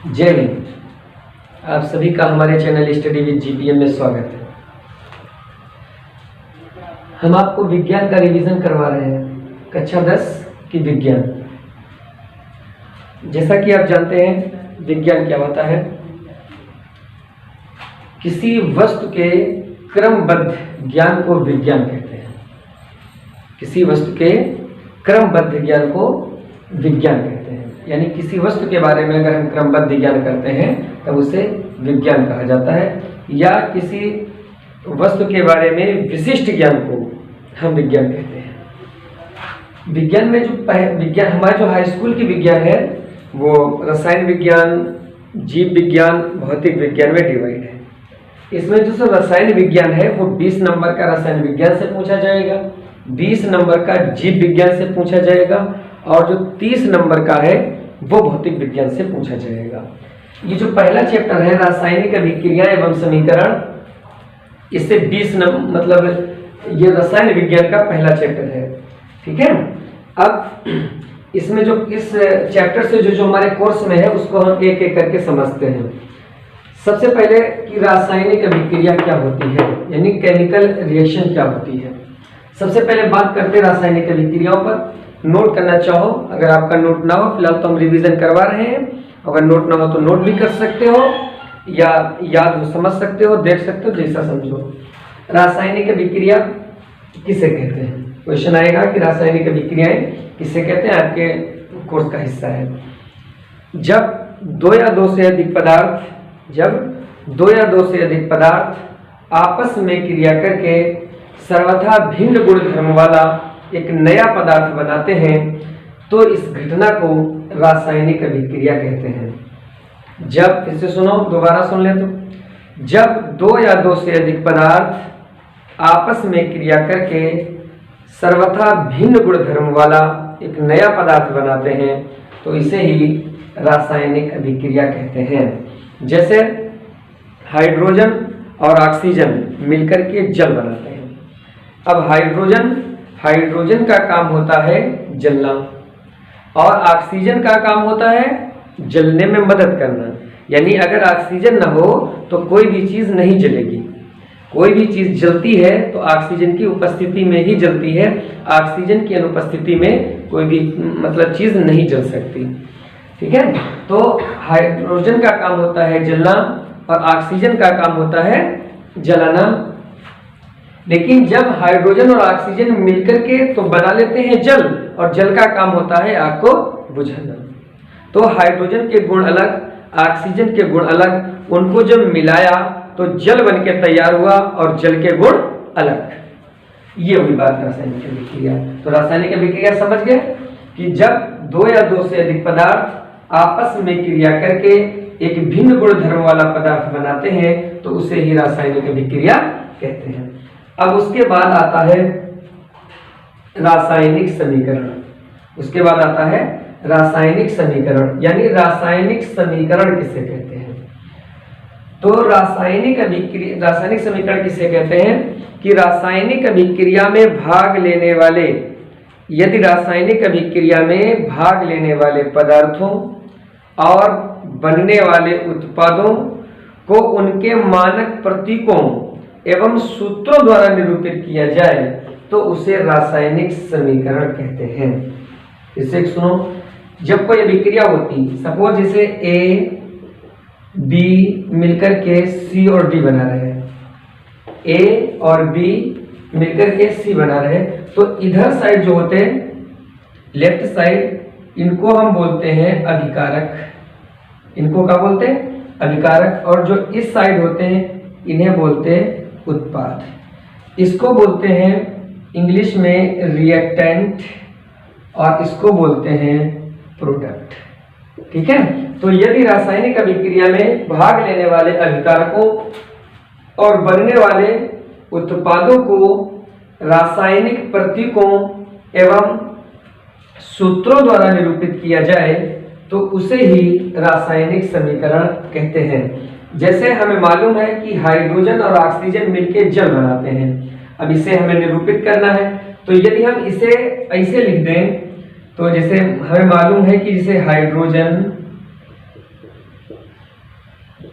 जय हिंद। आप सभी का हमारे चैनल स्टडी विद जीपीएम में स्वागत है। हम आपको विज्ञान का रिवीजन करवा रहे हैं, कक्षा 10 की विज्ञान। जैसा कि आप जानते हैं विज्ञान क्या होता है। किसी वस्तु के क्रमबद्ध ज्ञान को विज्ञान कहते हैं। किसी वस्तु के क्रमबद्ध ज्ञान को विज्ञान कहते हैं। यानी किसी वस्तु के बारे में अगर हम क्रमबद्ध ज्ञान करते हैं तब उसे विज्ञान कहा जाता है, या किसी वस्तु के बारे में विशिष्ट ज्ञान को हम विज्ञान कहते हैं। विज्ञान में जो हमारे जो हाई स्कूल की विज्ञान है वो रसायन विज्ञान, जीव विज्ञान, भौतिक विज्ञान में डिवाइड है। इसमें जो रसायन विज्ञान है वो 20 नंबर का रसायन विज्ञान से पूछा जाएगा, 20 नंबर का जीव विज्ञान से पूछा जाएगा, और जो 30 नंबर का है वो भौतिक विज्ञान से पूछा जाएगा। ये जो पहला चैप्टर है रासायनिक अभिक्रिया एवं समीकरण, इससे 20 नंबर मतलब ये रसायन विज्ञान का पहला चैप्टर है। ठीक है। अब इसमें जो इस चैप्टर से जो हमारे कोर्स में है उसको हम एक एक करके समझते हैं। सबसे पहले कि रासायनिक अभिक्रिया क्या होती है, यानी केमिकल रिएक्शन क्या होती है। सबसे पहले बात करते हैं रासायनिक अभिक्रियाओं पर। नोट करना चाहो, अगर आपका नोट ना हो, फिलहाल तो हम रिवीजन करवा रहे हैं, अगर नोट ना हो तो नोट भी कर सकते हो, या याद हो समझ सकते हो, देख सकते हो, जैसा समझो। रासायनिक अभिक्रिया किसे कहते हैं, क्वेश्चन आएगा कि रासायनिक अभिक्रियाएं किसे कहते हैं, आपके कोर्स का हिस्सा है। जब दो या दो से अधिक पदार्थ आपस में क्रिया करके सर्वथा भिन्न गुण धर्म वाला एक नया पदार्थ बनाते हैं तो इस घटना को रासायनिक अभिक्रिया कहते हैं। जब, फिर से सुनो, दोबारा सुन ले तो, जब दो या दो से अधिक पदार्थ आपस में क्रिया करके सर्वथा भिन्न गुण धर्म वाला एक नया पदार्थ बनाते हैं तो इसे ही रासायनिक अभिक्रिया कहते हैं। जैसे हाइड्रोजन और ऑक्सीजन मिलकर के जल बनाते हैं। अब हाइड्रोजन का काम होता है जलना, और ऑक्सीजन का काम होता है जलने में मदद करना। यानी अगर ऑक्सीजन ना हो तो कोई भी चीज नहीं जलेगी। कोई भी चीज जलती है तो ऑक्सीजन की उपस्थिति में ही जलती है। ऑक्सीजन की अनुपस्थिति में कोई भी मतलब चीज नहीं जल सकती। ठीक है। तो हाइड्रोजन का काम होता है जलना और ऑक्सीजन का काम होता है जलाना। लेकिन जब हाइड्रोजन और ऑक्सीजन मिलकर के तो बना लेते हैं जल, और जल का काम होता है आग को बुझाना। तो हाइड्रोजन के गुण अलग, ऑक्सीजन के गुण अलग, उनको जब मिलाया तो जल बन के तैयार हुआ और जल के गुण अलग। ये हुई बात रासायनिक अभिक्रिया। तो रासायनिक अभिक्रिया समझ गए कि जब दो या दो से अधिक पदार्थ आपस में क्रिया करके एक भिन्न गुण धर्म वाला पदार्थ बनाते हैं तो उसे ही रासायनिक अभिक्रिया कहते हैं। अब उसके बाद आता है रासायनिक समीकरण। उसके बाद आता है रासायनिक समीकरण, यानी रासायनिक समीकरण किसे कहते हैं। तो रासायनिक समीकरण किसे कहते हैं कि रासायनिक अभिक्रिया में भाग लेने वाले, यदि रासायनिक अभिक्रिया में भाग लेने वाले पदार्थों और बनने वाले उत्पादों को उनके मानक प्रतीकों एवं सूत्रों द्वारा निरूपित किया जाए तो उसे रासायनिक समीकरण कहते हैं। इसे सुनो, जब कोई अभिक्रिया होती, सपोज जैसे ए बी मिलकर के सी और डी बना रहे हैं, ए और बी मिलकर के सी बना रहे हैं, तो इधर साइड जो होते हैं लेफ्ट साइड, इनको हम बोलते हैं अभिकारक। इनको क्या बोलते हैं? अभिकारक। और जो इस साइड होते हैं इन्हें बोलते हैं उत्पाद। इसको बोलते हैं इंग्लिश में रिएक्टेंट और इसको बोलते हैं प्रोडक्ट। ठीक है। तो यदि रासायनिक अभिक्रिया में भाग लेने वाले अभिकारकों और बनने वाले उत्पादों को रासायनिक प्रतीकों एवं सूत्रों द्वारा निरूपित किया जाए तो उसे ही रासायनिक समीकरण कहते हैं। जैसे हमें मालूम है कि हाइड्रोजन और ऑक्सीजन मिलकर जल बनाते हैं। अब इसे हमें निरूपित करना है, तो यदि हम इसे ऐसे लिख दें तो जैसे हमें मालूम है कि जैसे हाइड्रोजन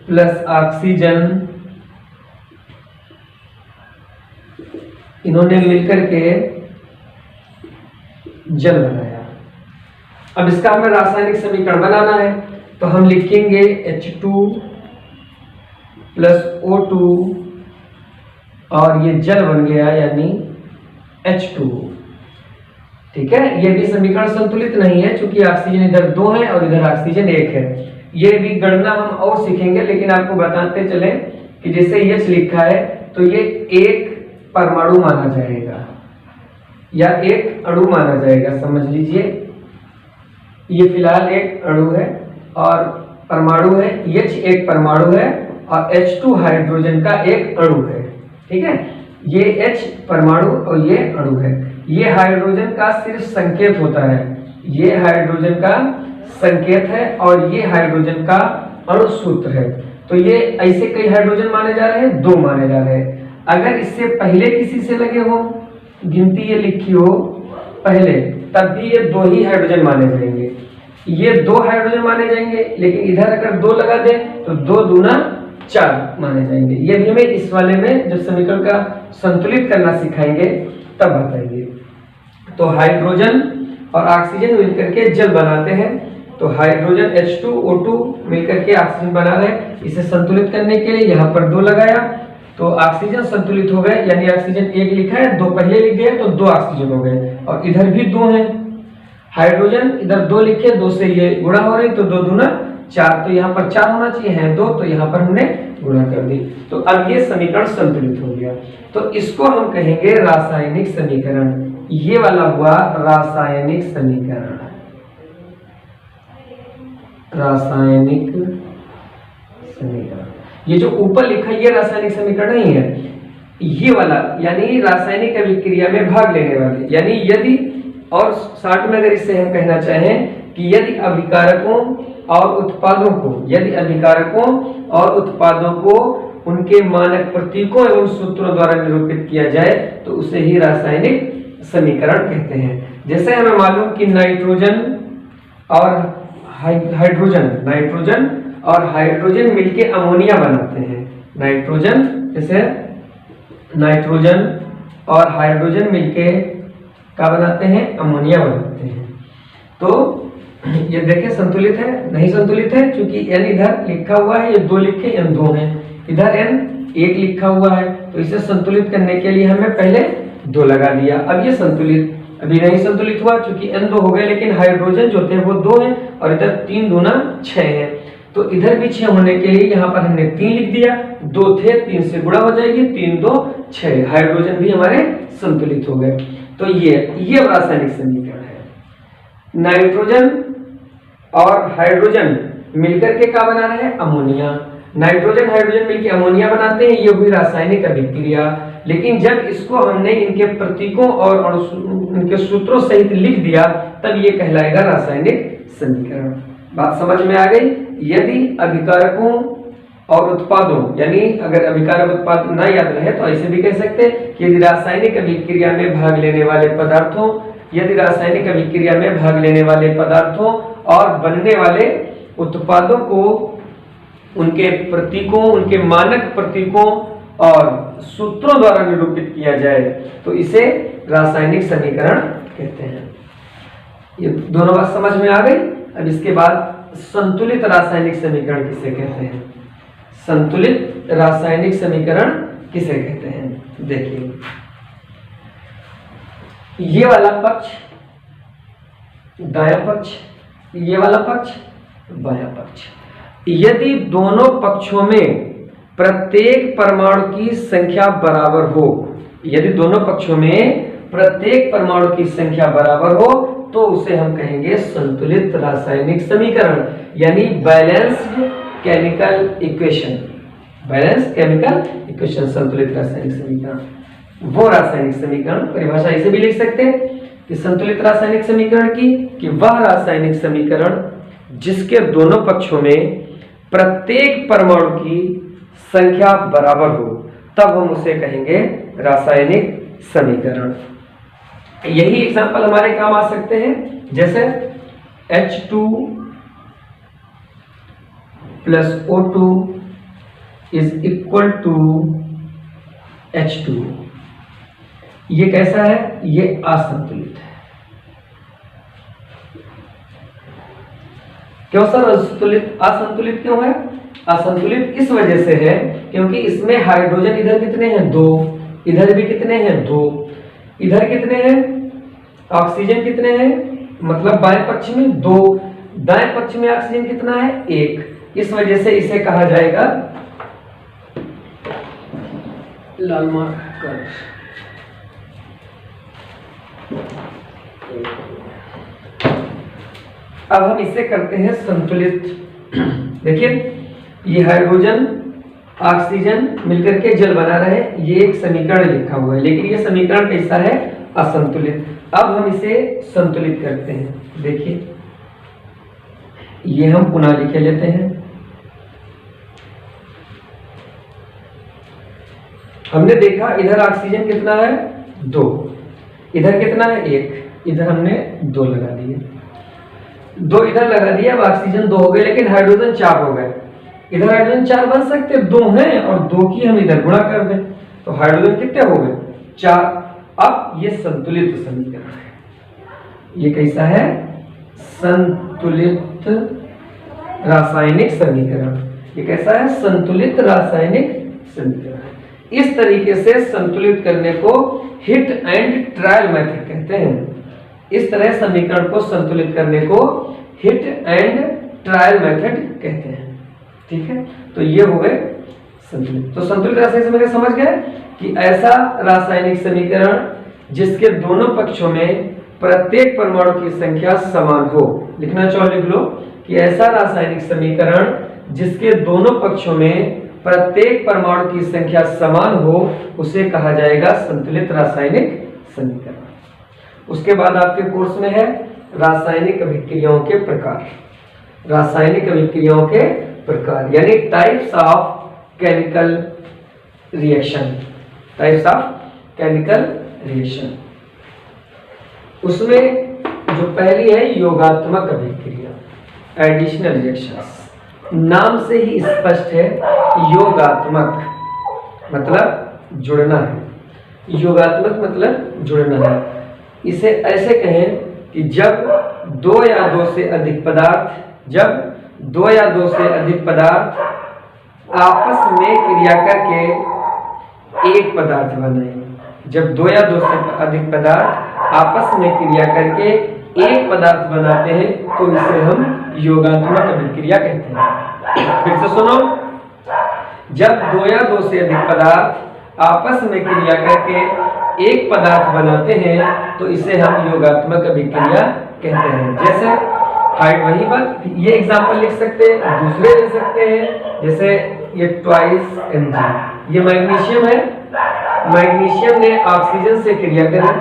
प्लस ऑक्सीजन इन्होंने मिलकर के जल बनाया। अब इसका हमें रासायनिक समीकरण बनाना है, तो हम लिखेंगे H2 प्लस O2 और ये जल बन गया यानी H2। ठीक है, ये भी समीकरण संतुलित नहीं है क्योंकि ऑक्सीजन इधर 2 है और इधर ऑक्सीजन 1 है। ये भी गणना हम और सीखेंगे, लेकिन आपको बताते चले कि जैसे H लिखा है तो ये एक परमाणु माना जाएगा या एक अणु माना जाएगा, समझ लीजिए। ये फिलहाल एक अणु है और परमाणु है, H एक परमाणु है और H2 हाइड्रोजन का एक अणु है। ठीक है, ये H परमाणु और ये अणु है। ये हाइड्रोजन का सिर्फ संकेत होता है, ये हाइड्रोजन का संकेत है और ये हाइड्रोजन का अणु सूत्र है। तो ये ऐसे कई हाइड्रोजन माने जा रहे हैं, 2 माने जा रहे हैं। अगर इससे पहले किसी से लगे हो, गिनती ये लिखी हो पहले, तब भी ये 2 ही हाइड्रोजन माने जाएंगे। ये 2 हाइड्रोजन माने जाएंगे, लेकिन इधर अगर 2 लगा दें तो 2 दूना 4 माने जाएंगे। ये भी हमें इस वाले में जब समीकरण का संतुलित करना सिखाएंगे तब बताएंगे। तो हाइड्रोजन और ऑक्सीजन मिलकर के जल बनाते हैं। तो हाइड्रोजन H2O2 मिलकर के ऑक्सीजन बना रहे हैं। इसे संतुलित करने के लिए यहाँ पर 2 लगाया तो ऑक्सीजन संतुलित हो गए, यानी ऑक्सीजन 1 लिखा है, 2 पहले लिख दिया तो 2 ऑक्सीजन हो गए। और इधर भी 2 है, हाइड्रोजन इधर 2 लिखे, 2 से ये गुणा हो रही तो 2 दूना 4, तो यहाँ पर 4 होना चाहिए, है 2 तो यहाँ पर हमने गुणा कर दी। तो अब ये समीकरण संतुलित हो गया। तो इसको हम कहेंगे रासायनिक समीकरण। ये वाला हुआ रासायनिक समीकरण। रासायनिक समीकरण, ये जो ऊपर लिखा है ये रासायनिक समीकरण नहीं है, ये वाला यानी रासायनिक अभिक्रिया में भाग लेने वाले। यानी यदि, और शॉर्ट में अगर इससे हम कहना चाहें कि यदि अभिकारकों और उत्पादों को, यदि अभिकारकों और उत्पादों को उनके मानक प्रतीकों एवं सूत्रों द्वारा निरूपित किया जाए तो उसे ही रासायनिक समीकरण कहते हैं। जैसे हमें मालूम कि नाइट्रोजन और नाइट्रोजन और हाइड्रोजन मिलके अमोनिया बनाते हैं। नाइट्रोजन, जैसे नाइट्रोजन और हाइड्रोजन मिलके क्या बनाते हैं, अमोनिया बनाते हैं। तो ये देखें संतुलित है, नहीं संतुलित है क्योंकि n इधर लिखा हुआ है, ये 2 लिखे, n 2 है, इधर n 1 लिखा हुआ है। तो इसे संतुलित करने के लिए हमें पहले 2 लगा दिया। अब ये संतुलित, अभी नहीं संतुलित हुआ क्योंकि n 2 हो गए, लेकिन हाइड्रोजन जो थे वो 2 है और इधर 3 दूना 6 है। तो इधर भी 6 होने के लिए यहाँ पर हमने 3 लिख दिया, 2 थे, 3 से गुणा हो जाएगी, 3 2 6, हाइड्रोजन भी हमारे संतुलित हो गए। तो ये रासायनिक समीकरण है। नाइट्रोजन और हाइड्रोजन मिलकर के क्या बना रहे हैं, अमोनिया। नाइट्रोजन हाइड्रोजन मिलकर अमोनिया बनाते हैं, ये हुई रासायनिक अभिक्रिया। लेकिन जब इसको हमने इनके प्रतीकों और उनके सूत्रों सहित लिख दिया तब ये कहलाएगा रासायनिक समीकरण। बात समझ में आ गई। यदि अभिकारकों और उत्पादों, यानी अगर अभिकारक उत्पाद ना याद रहे तो ऐसे भी कह सकते हैं कि यदि रासायनिक अभिक्रिया में भाग लेने वाले पदार्थों, यदि रासायनिक अभिक्रिया में भाग लेने वाले पदार्थों और बनने वाले उत्पादों को उनके प्रतीकों, उनके मानक प्रतीकों और सूत्रों द्वारा निरूपित किया जाए तो इसे रासायनिक समीकरण कहते हैं। ये दोनों बात समझ में आ गई। अब इसके बाद संतुलित रासायनिक समीकरण किसे कहते हैं, संतुलित रासायनिक समीकरण किसे कहते हैं। देखिए, ये वाला पक्ष दायां पक्ष, ये वाला पक्ष बायां पक्ष। यदि दोनों पक्षों में प्रत्येक परमाणु की संख्या बराबर हो, यदि दोनों पक्षों में प्रत्येक परमाणु की संख्या बराबर हो तो उसे हम कहेंगे संतुलित रासायनिक समीकरण, यानी balanced chemical equation. Balance chemical equation, संतुलित रासायनिक समीकरण। वो रासायनिक समीकरण परिभाषा इसे भी लिख सकते हैं कि संतुलित रासायनिक समीकरण की, कि वह रासायनिक समीकरण जिसके दोनों पक्षों में प्रत्येक परमाणु की संख्या बराबर हो, तब हम उसे कहेंगे रासायनिक समीकरण। यही एग्जांपल हमारे काम आ सकते हैं, जैसे H2 plus O2 is equal to H2O। ये कैसा है? ये असंतुलित है। क्यों सर असंतुलित क्यों है? असंतुलित इस वजह से है क्योंकि इसमें हाइड्रोजन इधर कितने हैं? 2, इधर भी कितने हैं? 2, इधर कितने हैं? ऑक्सीजन कितने हैं? मतलब बाएं पक्ष में 2, दाएं पक्ष में ऑक्सीजन कितना है? 1। इस वजह से इसे कहा जाएगा लाल मार्क कर। अब हम इसे करते हैं संतुलित। देखिए ये हाइड्रोजन ऑक्सीजन मिलकर के जल बना रहे हैं, ये एक समीकरण लिखा हुआ है, लेकिन ये समीकरण कैसा है? असंतुलित। अब हम इसे संतुलित करते हैं। देखिए ये हम पुनः लिखे लेते हैं। हमने देखा इधर ऑक्सीजन कितना है? 2, इधर कितना है? 1, इधर हमने 2 लगा दिए, 2 इधर लगा दिया। अब ऑक्सीजन 2 हो गए, लेकिन हाइड्रोजन 4 हो गए। इधर हाइड्रोजन 4 बन सकते 2 हैं, और 2 की हम इधर गुणा कर दें तो हाइड्रोजन कितने हो गए? 4। अब ये संतुलित समीकरण है। ये कैसा है? संतुलित रासायनिक समीकरण। ये कैसा है? संतुलित रासायनिक समीकरण। इस तरीके से संतुलित करने को हिट एंड ट्रायल मेथड कहते हैं। इस तरह समीकरण को संतुलित करने को हिट एंड ट्रायल मेथड कहते हैं। ठीक है, तो ये हो गए संतुलित। तो संतुलित रासायनिक समीकरण समझ गए कि ऐसा रासायनिक समीकरण जिसके दोनों पक्षों में प्रत्येक परमाणु की संख्या समान हो। लिखना चाहो लिख लो कि ऐसा रासायनिक समीकरण जिसके दोनों पक्षों में प्रत्येक परमाणु की संख्या समान हो, उसे कहा जाएगा संतुलित रासायनिक समीकरण। उसके बाद आपके कोर्स में है रासायनिक अभिक्रियाओं के प्रकार। रासायनिक अभिक्रियाओं के प्रकार यानी types of chemical reaction. Types of chemical reaction. उसमें जो पहली है योगात्मक अभिक्रिया, एडिशनल रिएक्शंस। नाम से ही स्पष्ट है, योगात्मक मतलब जुड़ना है। योगात्मक मतलब जुड़ना है। इसे ऐसे कहें कि जब 2 या 2 से अधिक पदार्थ आपस में क्रिया करके एक पदार्थ बनाए। जब 2 या 2 से अधिक पदार्थ आपस में क्रिया करके एक पदार्थ बनाते हैं तो इसे हम योगात्मक अभिक्रिया कहते हैं। फिर से सुनो, जब 2 या 2 से अधिक पदार्थ आपस में क्रिया करके एक पदार्थ बनाते हैं तो इसे हम योगात्मक अभिक्रिया कहते हैं। जैसे वही बात, ये एग्जांपल लिख सकते हैं, दूसरे ले सकते हैं। जैसे ये 2Mg, ये मैग्नीशियम है। मैग्नीशियम ने ऑक्सीजन से क्रिया करी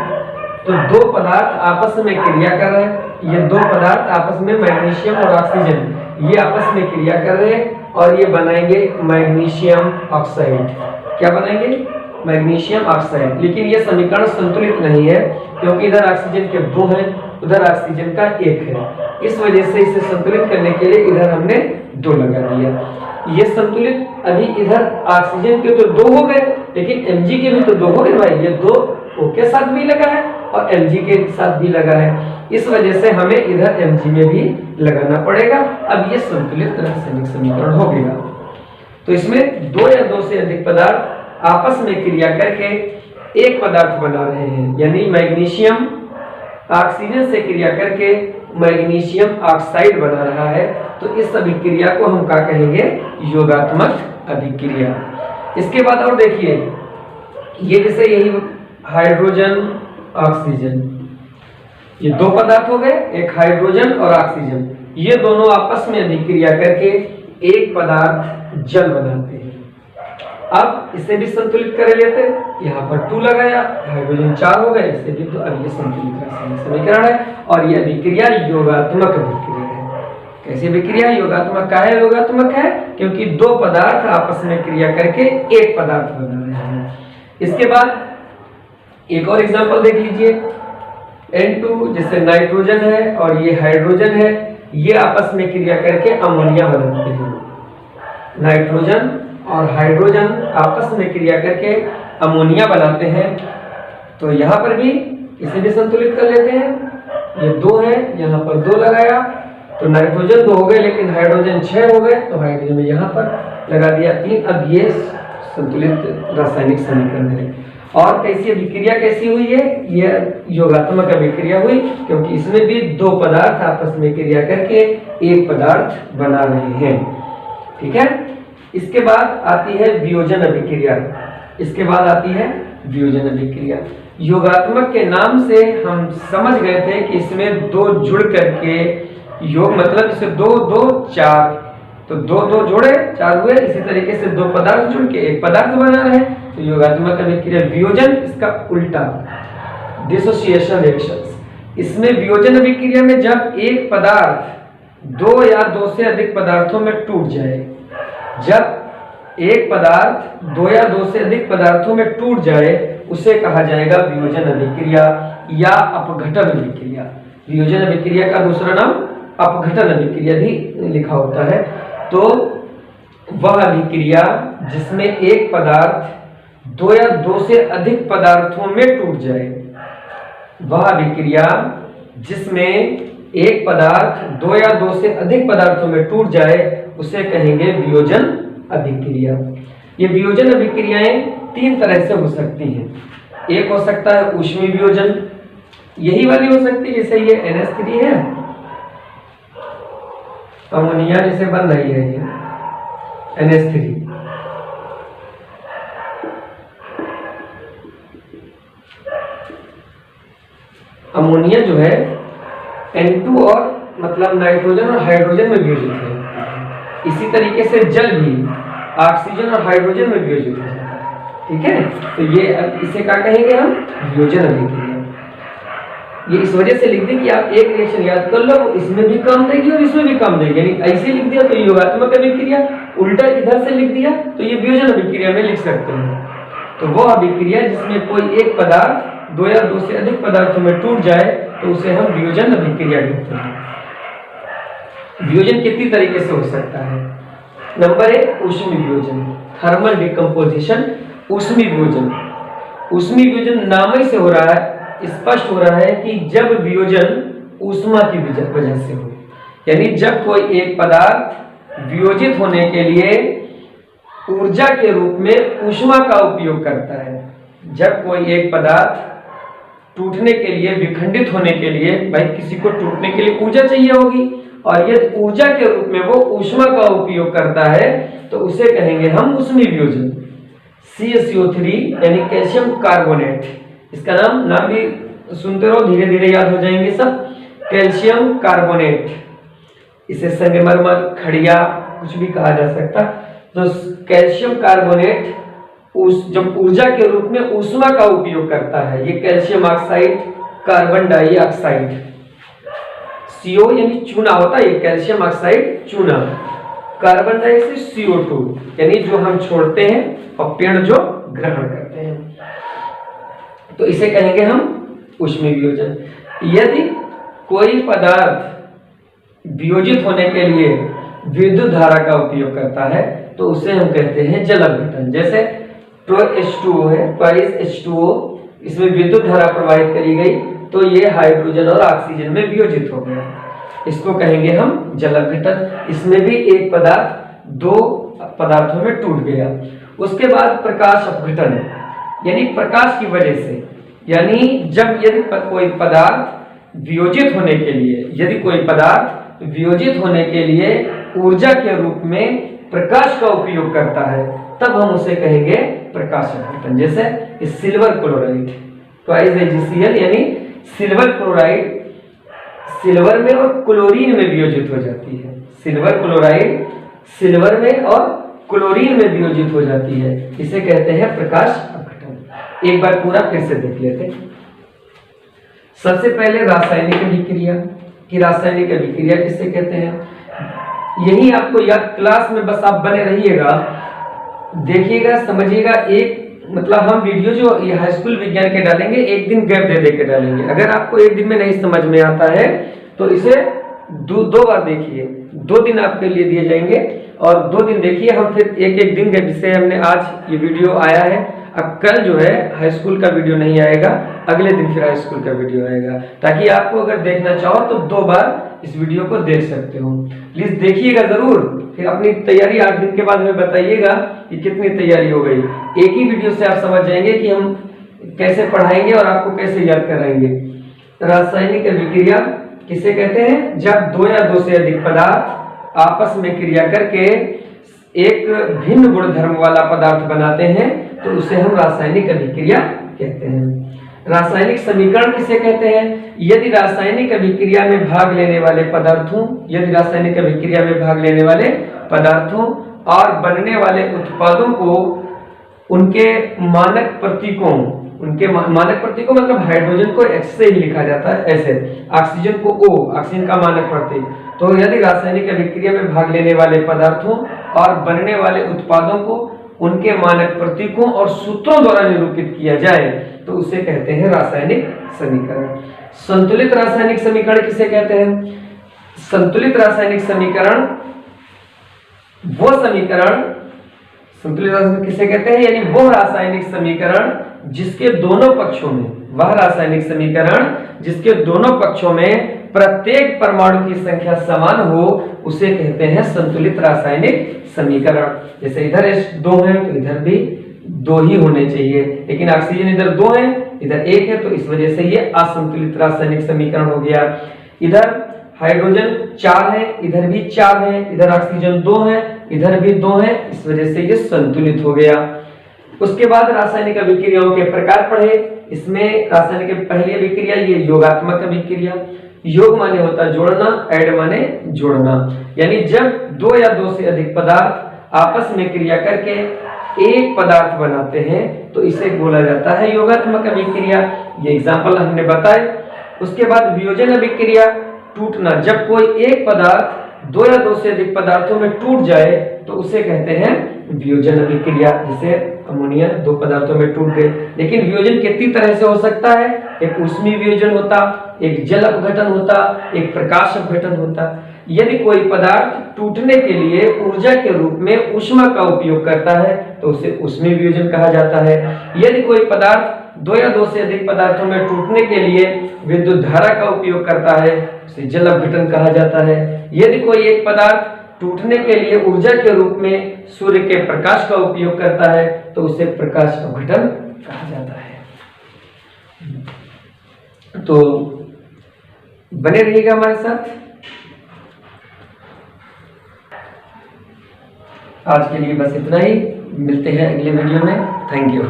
तो 2 पदार्थ आपस में क्रिया कर रहे हैं। ये 2 पदार्थ आपस में, मैग्नीशियम और ऑक्सीजन, ये आपस में क्रिया कर रहे हैं और ये बनाएंगे मैग्नीशियम ऑक्साइड। क्या बनाएंगे? Magnesium oxide. लेकिन ये समीकरण संतुलित नहीं है क्योंकि इधर ऑक्सीजन के 2 हैं, उधर ऑक्सीजन का 1 है। इस वजह से इसे संतुलित करने के लिए इधर हमने 2 लगा दिया। ये संतुलित, अभी इधर ऑक्सीजन के तो 2 हो गए, लेकिन Mg के भी तो 2 हो गए भाई। ये 2 O के साथ भी लगा है और Mg के साथ भी लगा है। इस वजह से हमें इधर Mg में भी लगाना पड़ेगा। अब ये संतुलित रासायनिक समीकरण हो गया। तो इसमें 2 या 2 से अधिक पदार्थ आपस में क्रिया करके एक पदार्थ बना रहे हैं, यानी मैग्नीशियम ऑक्सीजन से क्रिया करके मैग्नीशियम ऑक्साइड बना रहा है। तो इस अभिक्रिया को हम क्या कहेंगे? योगात्मक अभिक्रिया। इसके बाद और देखिए, ये जैसे यही हाइड्रोजन ऑक्सीजन, ये 2 पदार्थ हो गए, एक हाइड्रोजन और ऑक्सीजन। ये दोनों आपस में अभिक्रिया करके एक पदार्थ जल बनाते हैं। अब इसे भी संतुलित कर लेते हैं। यहाँ पर 2 लगाया, हाइड्रोजन 4 हो गए, इसे भी तो। अब ये संतुलित रासायनिक समीकरण है और यह अभिक्रिया योगात्मक अभिक्रिया है। कैसी अभिक्रिया? योगात्मक का है, योगात्मक है क्योंकि 2 पदार्थ आपस में क्रिया करके एक पदार्थ बना रहे हैं। इसके बाद एक और एग्जांपल देख लीजिए। N2 जैसे नाइट्रोजन है और ये हाइड्रोजन है, ये आपस में क्रिया करके अमोनिया बनाते हैं। नाइट्रोजन और हाइड्रोजन आपस में क्रिया करके अमोनिया बनाते हैं। तो यहाँ पर भी इसे भी संतुलित कर लेते हैं। ये 2 है, यहाँ पर 2 लगाया तो नाइट्रोजन 2 हो गए, लेकिन हाइड्रोजन 6 हो गए, तो हाइड्रोजन में यहाँ पर लगा दिया 3। अब ये संतुलित रासायनिक समीकरण है। और कैसी अभिक्रिया कैसी हुई है? यह योगात्मक अभिक्रिया हुई, क्योंकि इसमें भी 2 पदार्थ आपस में क्रिया करके एक पदार्थ बना रहे हैं। ठीक है। इसके बाद आती है वियोजन अभिक्रिया। इसके बाद आती है वियोजन अभिक्रिया। योगात्मक के नाम से हम समझ गए थे कि इसमें 2 जुड़ करके योग, मतलब इसे 2 2 4, तो 2 2 जोड़े 4 हुए। इसी तरीके से 2 पदार्थ जुड़ के एक पदार्थ बना रहे, तो योगात्मक अभिक्रिया। वियोजन इसका उल्टा, डिसोसिएशन रिएक्शंस। इसमें वियोजन अभिक्रिया में जब एक पदार्थ 2 या 2 से अधिक पदार्थों में टूट जाए, जब एक पदार्थ 2 या 2 से अधिक पदार्थों में टूट जाए, उसे कहा जाएगा वियोजन अभिक्रिया या अपघटन अभिक्रिया। वियोजन अभिक्रिया का दूसरा नाम अपघटन अभिक्रिया भी लिखा होता है। तो वह अभिक्रिया जिसमें एक पदार्थ 2 या 2 से अधिक पदार्थों में टूट जाए, वह अभिक्रिया जिसमें एक पदार्थ 2 या 2 से अधिक पदार्थों में टूट जाए, उसे कहेंगे वियोजन अभिक्रिया। ये वियोजन अभिक्रियाएं 3 तरह से हो सकती हैं। एक हो सकता है ऊष्मीय वियोजन, यही वाली हो सकती है, जैसे ये NH3 है, अमोनिया जैसे बन रही है ये NH3। अमोनिया जो है N2 और मतलब नाइट्रोजन और हाइड्रोजन में वियोजित है। इसी तरीके से जल भी ऑक्सीजन और हाइड्रोजन में वियोजित है। ठीक है। तो ये इसे क्या कहेंगे हम? वियोजन अभिक्रिया। ये इस वजह से लिख दें कि आप एक रिएक्शन याद कर लो, इसमें भी काम देगी और इसमें भी काम देगी। यानी ऐसे लिख दिया तो ये योगात्मक अभिक्रिया, उल्टा इधर से लिख दिया तो ये वियोजन अभिक्रिया में लिख सकते हैं। तो वो अभिक्रिया जिसमें कोई एक पदार्थ 2 या 2 से अधिक पदार्थों में टूट जाए, तो उसे हम वियोजन अभिक्रिया कहते हैं। वियोजन कितनी तरीके से हो सकता है? नंबर 1 ऊष्मीय वियोजन, थर्मल डिकम्पोजिशन। ऊष्मीय वियोजन, ऊष्मीय वियोजन नाम ही से हो रहा है, स्पष्ट हो रहा है कि जब वियोजन ऊष्मा की वजह से हो, यानी जब कोई एक पदार्थ वियोजित होने के लिए ऊर्जा के रूप में ऊष्मा का उपयोग करता है। जब कोई एक पदार्थ टूटने के लिए, विखंडित होने के लिए, भाई किसी को टूटने के लिए ऊर्जा चाहिए होगी, और यदि ऊर्जा के रूप में वो ऊष्मा का उपयोग करता है, तो उसे कहेंगे हम ऊष्मीय वियोजन। CaCO3 यानी कैल्शियम कार्बोनेट, इसका नाम भी सुनते रहो, धीरे धीरे याद हो जाएंगे सब। कैल्शियम कार्बोनेट, इसे संगमरमर, खड़िया कुछ भी कहा जा सकता। तो कैल्शियम कार्बोनेट जब ऊर्जा के रूप में ऊष्मा का उपयोग करता है, ये calcium oxide, carbon dioxide, CO यानी चूना होता है, ये कैल्शियम ऑक्साइड चूना, कार्बन डाइऑक्साइड CO2 यानी जो हम छोड़ते हैं और पेड़ जो ग्रहण करते हैं, तो इसे कहेंगे हम ऊष्मीय वियोजन। यदि कोई पदार्थ वियोजित होने के लिए विद्युत धारा का उपयोग करता है, तो उसे हम कहते हैं जल अपघटन। जैसे H2O है, H2O, इसमें विद्युत धारा प्रवाहित करी गई, तो ये हाइड्रोजन और ऑक्सीजन में वियोजित हो गया, इसको कहेंगे हम जल अपघटन। इसमें भी एक पदार्थ 2 पदार्थों में टूट गया। उसके बाद प्रकाश अपघटन, यानी प्रकाश की वजह से, यानी जब यदि कोई पदार्थ वियोजित होने के लिए, यदि कोई पदार्थ वियोजित होने के लिए ऊर्जा के रूप में प्रकाश का उपयोग करता है, तब हम उसे कहेंगे प्रकाश अपघटन। जैसे सिल्वर क्लोराइड, AgCl यानी सिल्वर क्लोराइड सिल्वर में और क्लोरीन में वियोजित हो जाती है। सिल्वर क्लोराइड सिल्वर में और क्लोरीन में वियोजित हो जाती है, इसे कहते हैं प्रकाश अपघटन। एक बार पूरा फिर से देख लेते हैं। सबसे पहले रासायनिक अभिक्रिया की, रासायनिक अभिक्रिया किसे कहते हैं, यही आपको याद, क्लास में बस आप बने रहिएगा, देखिएगा, समझिएगा। एक मतलब हम वीडियो जो ये हाई स्कूल विज्ञान के डालेंगे, एक दिन गैप दे के डालेंगे। अगर आपको एक दिन में नहीं समझ में आता है तो इसे 2 बार देखिए, 2 दिन आपके लिए दिए जाएंगे, और 2 दिन देखिए, हम फिर एक एक दिन के विषय हमने आज ये वीडियो आया है। अब कल जो है हाई स्कूल का वीडियो नहीं आएगा, अगले दिन फिर हाई स्कूल का वीडियो आएगा, ताकि आपको अगर देखना चाहो तो 2 बार इस वीडियो को देख सकते हो। प्लीज देखिएगा जरूर, फिर अपनी तैयारी 8 दिन के बाद हमें बताइएगा कि कितनी तैयारी हो गई। एक ही वीडियो से आप समझ जाएंगे कि हम कैसे पढ़ाएंगे और आपको कैसे याद कराएंगे। रासायनिक अभिक्रिया किसे कहते हैं? जब 2 या 2 से अधिक पदार्थ आपस में क्रिया करके एक भिन्न गुण धर्म वाला पदार्थ बनाते हैं तो उसे हम रासायनिक अभिक्रिया कहते हैं। रासायनिक समीकरण किसे कहते हैं? यदि रासायनिक अभिक्रिया में भाग लेने वाले पदार्थों और बनने वाले उत्पादों को उनके मानक प्रतीकों मतलब हाइड्रोजन को H से ही लिखा जाता है, ऐसे ऑक्सीजन को O, ऑक्सीजन का मानक प्रतीक। तो यदि रासायनिक अभिक्रिया में भाग लेने वाले पदार्थों और बनने वाले उत्पादों को उनके मानक प्रतीकों और सूत्रों द्वारा निरूपित किया जाए तो उसे कहते हैं रासायनिक समीकरण। संतुलित रासायनिक समीकरण किसे कहते हैं? संतुलित रासायनिक समीकरण किसे कहते हैं? यानी वो रासायनिक समीकरण जिसके दोनों पक्षों में प्रत्येक परमाणु की संख्या समान हो उसे कहते हैं संतुलित रासायनिक समीकरण। जैसे इधर 2 है तो इधर भी 2 ही होने चाहिए, लेकिन ऑक्सीजन इधर 2 है इधर 1 है, तो इस वजह से ये असंतुलित रासायनिक समीकरण हो गया। इधर हाइड्रोजन 4 है, इधर भी 4 है, इधर ऑक्सीजन 2 है, इधर भी 2 है, इस वजह से ये संतुलित हो गया। उसके बाद रासायनिक अभिक्रियाओं के प्रकार पढ़े। इसमें रासायनिक पहली अभिक्रिया ये योगात्मक अभिक्रिया। योग माने होता है जोड़ना, ऐड माने जोड़ना, यानी जब 2 या 2 से अधिक पदार्थ आपस में क्रिया करके एक पदार्थ बनाते हैं तो इसे बोला जाता है योगात्मक अभिक्रिया। ये एग्जाम्पल हमने बताए। उसके बाद वियोजन अभिक्रिया, टूटना। जब कोई एक पदार्थ 2 या 2 से अधिक पदार्थों में टूट जाए तो उसे कहते हैं वियोजन अभिक्रिया। जैसे अमोनिया 2 पदार्थों में टूट गए। लेकिन वियोजन कितनी तरह से हो सकता है? एक ऊष्मीय वियोजन होता, एक जल अपघटन होता, एक प्रकाश अपघटन होता। यदि कोई पदार्थ टूटने के लिए ऊर्जा के रूप में ऊष्मा का उपयोग करता है तो उसे ऊष्मीय वियोजन कहा जाता है। यदि कोई पदार्थ 2 या 2 से अधिक पदार्थों में टूटने के लिए विद्युत धारा का उपयोग करता है उसे जल अपघटन कहा जाता है। यदि कोई एक पदार्थ टूटने के लिए ऊर्जा के रूप में सूर्य के प्रकाश का उपयोग करता है तो उसे प्रकाश अपघटन कहा जाता है। तो बने रहिएगा हमारे साथ। आज के लिए बस इतना ही, मिलते हैं अगले वीडियो में। Thank you.